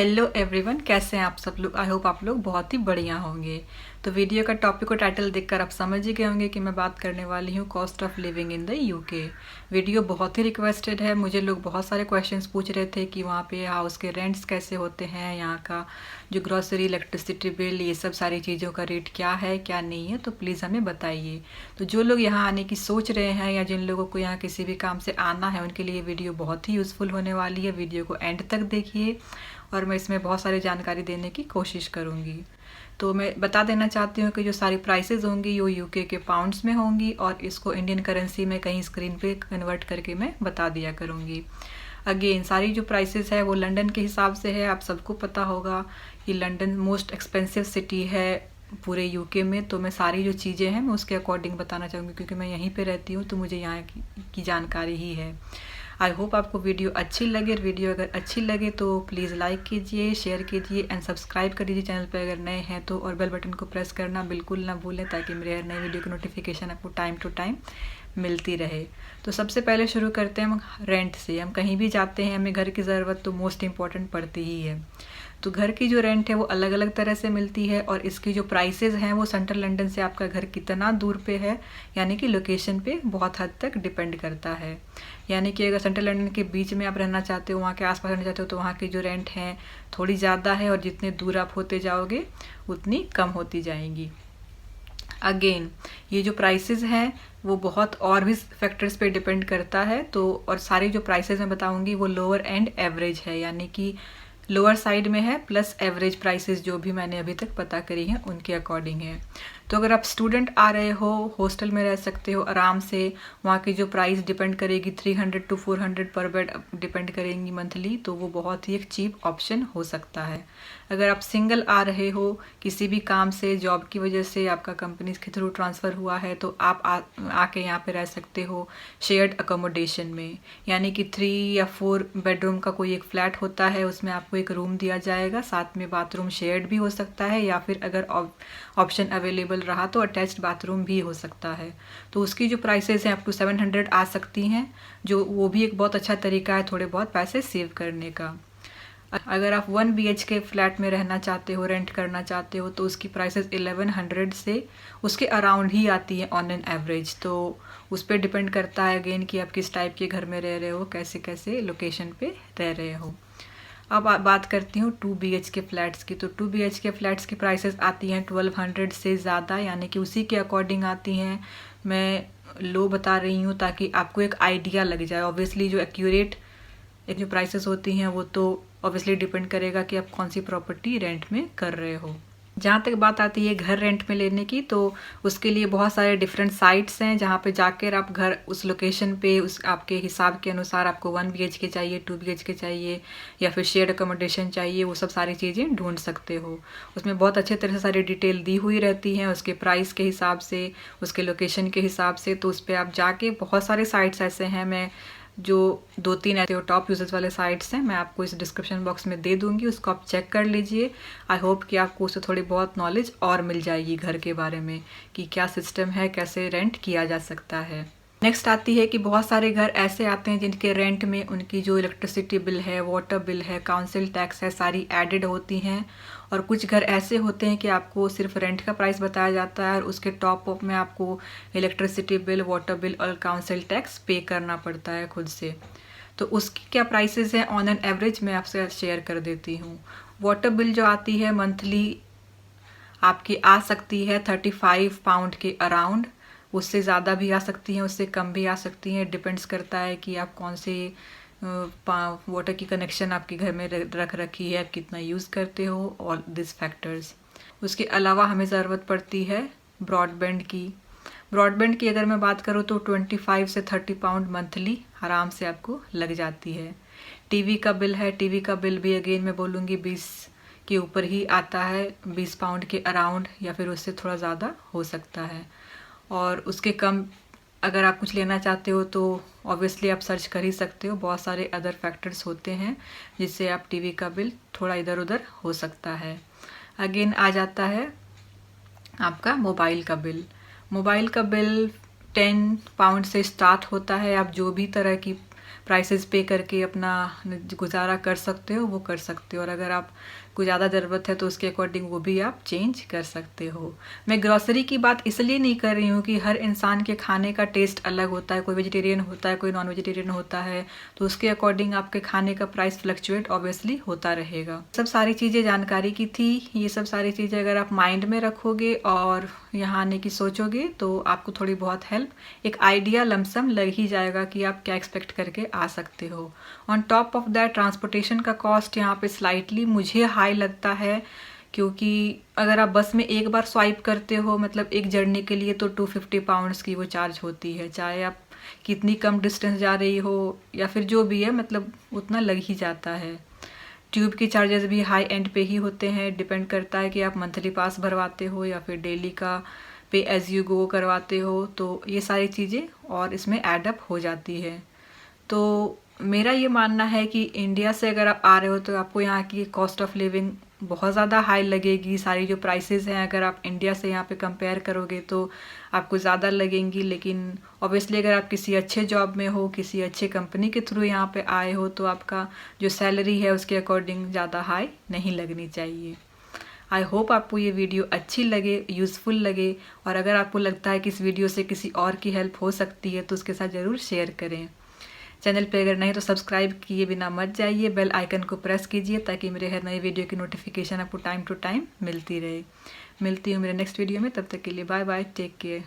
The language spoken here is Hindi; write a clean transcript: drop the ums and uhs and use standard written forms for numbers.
हेलो एवरीवन, कैसे हैं आप सब लोग। आई होप आप लोग बहुत ही बढ़िया होंगे। तो वीडियो का टॉपिक और टाइटल देखकर आप समझ ही गए होंगे कि मैं बात करने वाली हूँ cost of living in the UK. Video बहुत ही रिक्वेस्टेड है। मुझे लोग बहुत सारे क्वेश्चंस पूछ रहे थे कि वहाँ पे हाउस के रेंट्स कैसे होते हैं, यहाँ का जो ग्रॉसरी, इलेक्ट्रिसिटी बिल, ये सब सारी चीज़ों का रेट क्या है क्या नहीं है, तो प्लीज़ हमें बताइए। तो जो लोग यहाँ आने की सोच रहे हैं या जिन लोगों को यहाँ किसी भी काम से आना है, उनके लिए वीडियो बहुत ही यूज़फुल होने वाली है। वीडियो को एंड तक देखिए और मैं इसमें बहुत सारी जानकारी देने की कोशिश करूँगी। तो मैं बता देना चाहती हूँ कि जो सारी प्राइसेस होंगी वो यूके के पाउंड्स में होंगी और इसको इंडियन करेंसी में कहीं स्क्रीन पे कन्वर्ट करके मैं बता दिया करूँगी। अगेन, सारी जो प्राइसेस है वो लंदन के हिसाब से है। आप सबको पता होगा कि लंदन मोस्ट एक्सपेंसिव सिटी है पूरे यूके में। तो मैं सारी जो चीज़ें हैं मैं उसके अकॉर्डिंग बताना चाहूँगी, क्योंकि मैं यहीं पे रहती हूँ तो मुझे यहाँ की जानकारी ही है। आई होप आपको वीडियो अच्छी लगे। वीडियो अगर अच्छी लगे तो प्लीज़ लाइक कीजिए, शेयर कीजिए एंड सब्सक्राइब कर दीजिए चैनल पर अगर नए हैं तो, और बेल बटन को प्रेस करना बिल्कुल ना भूलें ताकि मेरे हर नई वीडियो की नोटिफिकेशन आपको टाइम टू टाइम मिलती रहे। तो सबसे पहले शुरू करते हैं हम रेंट से। हम कहीं भी जाते हैं, हमें घर की ज़रूरत तो मोस्ट इम्पॉर्टेंट पड़ती ही है। तो घर की जो रेंट है वो अलग अलग तरह से मिलती है और इसकी जो प्राइसेस हैं वो सेंट्रल लंदन से आपका घर कितना दूर पे है, यानी कि लोकेशन पे बहुत हद तक डिपेंड करता है। यानी कि अगर सेंट्रल लंदन के बीच में आप रहना चाहते हो, वहाँ के आसपास रहना चाहते हो, तो वहाँ की जो रेंट है थोड़ी ज़्यादा है और जितने दूर आप होते जाओगे उतनी कम होती जाएंगी। अगेन, ये जो प्राइसेस हैं वो बहुत और भी फैक्टर्स पे डिपेंड करता है। तो और सारी जो प्राइसेस मैं बताऊंगी वो लोअर एंड एवरेज है, यानी कि लोअर साइड में है, प्लस एवरेज प्राइसेस जो भी मैंने अभी तक पता करी हैं उनके अकॉर्डिंग है। तो अगर आप स्टूडेंट आ रहे हो, हॉस्टल में रह सकते हो आराम से। वहाँ की जो प्राइस डिपेंड करेगी 300 to 400 पर बेड डिपेंड करेंगी मंथली, तो वो बहुत ही एक चीप ऑप्शन हो सकता है। अगर आप सिंगल आ रहे हो किसी भी काम से, जॉब की वजह से आपका कंपनी के थ्रू ट्रांसफ़र हुआ है, तो आप आके यहाँ पे रह सकते हो शेयर्ड अकोमोडेशन में। यानी कि 3 या 4 बेडरूम का कोई एक फ्लैट होता है, उसमें आपको एक रूम दिया जाएगा, साथ में बाथरूम शेयर्ड भी हो सकता है, या फिर अगर ऑप्शन अवेलेबल रहा तो अटैच्ड बाथरूम भी हो सकता है। तो उसकी जो प्राइसेस हैं अप टू 700 आ सकती हैं, जो वो भी एक बहुत अच्छा तरीका है थोड़े बहुत पैसे सेव करने का। अगर आप 1 BHK फ्लैट में रहना चाहते हो, रेंट करना चाहते हो, तो उसकी प्राइसेस 1100 से उसके अराउंड ही आती है ऑन एन एवरेज। तो उस पर डिपेंड करता है अगेन कि आप किस टाइप के घर में रह रहे हो, कैसे कैसे लोकेशन पे रह रहे हो। अब बात करती हूँ 2 BHK फ्लैट्स की। तो 2 BHK फ्लैट्स की प्राइसेस आती हैं 1200 से ज़्यादा, यानी कि उसी के अकॉर्डिंग आती हैं। मैं लो बता रही हूँ ताकि आपको एक आइडिया लग जाए। ऑब्वियसली जो एक्यूरेट एक जो प्राइसेस होती हैं वो तो ऑब्वियसली डिपेंड करेगा कि आप कौन सी प्रॉपर्टी रेंट में कर रहे हो। जहाँ तक बात आती है घर रेंट में लेने की, तो उसके लिए बहुत सारे डिफरेंट साइट्स हैं जहाँ पे जाकर आप घर उस लोकेशन पे उस आपके हिसाब के अनुसार, आपको 1 BHK चाहिए, 2 BHK चाहिए या फिर शेयर्ड अकोमोडेशन चाहिए, वो सब सारी चीज़ें ढूंढ सकते हो। उसमें बहुत अच्छे तरह से सारी डिटेल दी हुई रहती हैं उसके प्राइस के हिसाब से, उसके लोकेशन के हिसाब से। तो उस पर आप जाके, बहुत सारे साइट्स ऐसे हैं, मैं जो 2-3 ऐसे टॉप यूजर्स वाले साइट्स हैं मैं आपको इस डिस्क्रिप्शन बॉक्स में दे दूंगी, उसको आप चेक कर लीजिए। आई होप कि आपको उससे थोड़ी बहुत नॉलेज और मिल जाएगी घर के बारे में कि क्या सिस्टम है, कैसे रेंट किया जा सकता है। नेक्स्ट आती है कि बहुत सारे घर ऐसे आते हैं जिनके रेंट में उनकी जो इलेक्ट्रिसिटी बिल है, वाटर बिल है, काउंसिल टैक्स है, सारी एडेड होती हैं। और कुछ घर ऐसे होते हैं कि आपको सिर्फ रेंट का प्राइस बताया जाता है और उसके टॉप अप में आपको इलेक्ट्रिसिटी बिल, वाटर बिल और काउंसिल टैक्स पे करना पड़ता है खुद से। तो उसकी क्या प्राइसेस हैं ऑन एन एवरेज मैं आपसे शेयर कर देती हूँ। वाटर बिल जो आती है मंथली आपकी आ सकती है 35 पाउंड के अराउंड। उससे ज़्यादा भी आ सकती हैं, उससे कम भी आ सकती हैं, डिपेंड्स करता है कि आप कौन से वाटर की कनेक्शन आपके घर में रख रखी है, आप कितना यूज़ करते हो, ऑल दिस फैक्टर्स। उसके अलावा हमें ज़रूरत पड़ती है ब्रॉडबैंड की। ब्रॉडबैंड की अगर मैं बात करूँ तो 25 से 30 पाउंड मंथली आराम से आपको लग जाती है। टीवी का बिल है, टीवी का बिल भी अगेन मैं बोलूँगी 20 के ऊपर ही आता है, 20 पाउंड के अराउंड, या फिर उससे थोड़ा ज़्यादा हो सकता है। और उसके कम अगर आप कुछ लेना चाहते हो तो ऑब्वियसली आप सर्च कर ही सकते हो, बहुत सारे अदर फैक्टर्स होते हैं जिससे आप टीवी का बिल थोड़ा इधर उधर हो सकता है। अगेन आ जाता है आपका मोबाइल का बिल। मोबाइल का बिल 10 पाउंड से स्टार्ट होता है। आप जो भी तरह की प्राइसेस पे करके अपना गुजारा कर सकते हो वो कर सकते हो, और अगर आप को ज़्यादा ज़रूरत है तो उसके अकॉर्डिंग वो भी आप चेंज कर सकते हो। मैं ग्रॉसरी की बात इसलिए नहीं कर रही हूँ कि हर इंसान के खाने का टेस्ट अलग होता है, कोई वेजिटेरियन होता है, कोई नॉन वेजिटेरियन होता है, तो उसके अकॉर्डिंग आपके खाने का प्राइस फ्लक्चुएट ऑब्वियसली होता रहेगा। सब सारी चीज़ें जानकारी की थी, ये सब सारी चीज़ें अगर आप माइंड में रखोगे और यहाँ आने की सोचोगे तो आपको थोड़ी बहुत हेल्प, एक आइडिया लमसम लग ही जाएगा कि आप क्या एक्सपेक्ट करके आ सकते हो। On top of that transportation का कॉस्ट यहाँ पे स्लाइटली मुझे हाई लगता है, क्योंकि अगर आप बस में एक बार स्वाइप करते हो मतलब एक जर्नी के लिए तो 250 पाउंड्स की वो चार्ज होती है, चाहे आप कितनी कम डिस्टेंस जा रही हो या फिर जो भी है, मतलब उतना लग ही जाता है। ट्यूब की चार्जेस भी हाई एंड पे ही होते हैं, डिपेंड करता है कि आप मंथली पास भरवाते हो या फिर डेली का पे एज यू गो करवाते हो, तो ये सारी चीज़ें और इसमें एडअप हो जाती है। तो मेरा ये मानना है कि इंडिया से अगर आप आ रहे हो तो आपको यहाँ की कॉस्ट ऑफ लिविंग बहुत ज़्यादा हाई लगेगी। सारी जो प्राइसेस हैं अगर आप इंडिया से यहाँ पे कंपेयर करोगे तो आपको ज़्यादा लगेंगी, लेकिन ऑब्वियसली अगर आप किसी अच्छे जॉब में हो, किसी अच्छे कंपनी के थ्रू यहाँ पे आए हो तो आपका जो सैलरी है उसके अकॉर्डिंग ज़्यादा हाई नहीं लगनी चाहिए। आई होप आपको ये वीडियो अच्छी लगे, यूज़फुल लगे, और अगर आपको लगता है कि इस वीडियो से किसी और की हेल्प हो सकती है तो उसके साथ ज़रूर शेयर करें। चैनल पे अगर नहीं तो सब्सक्राइब किए बिना मत जाइए, बेल आइकन को प्रेस कीजिए ताकि मेरे हर नए वीडियो की नोटिफिकेशन आपको टाइम टू टाइम मिलती रहे। मिलती हूँ मेरे नेक्स्ट वीडियो में, तब तक के लिए बाय बाय, टेक केयर।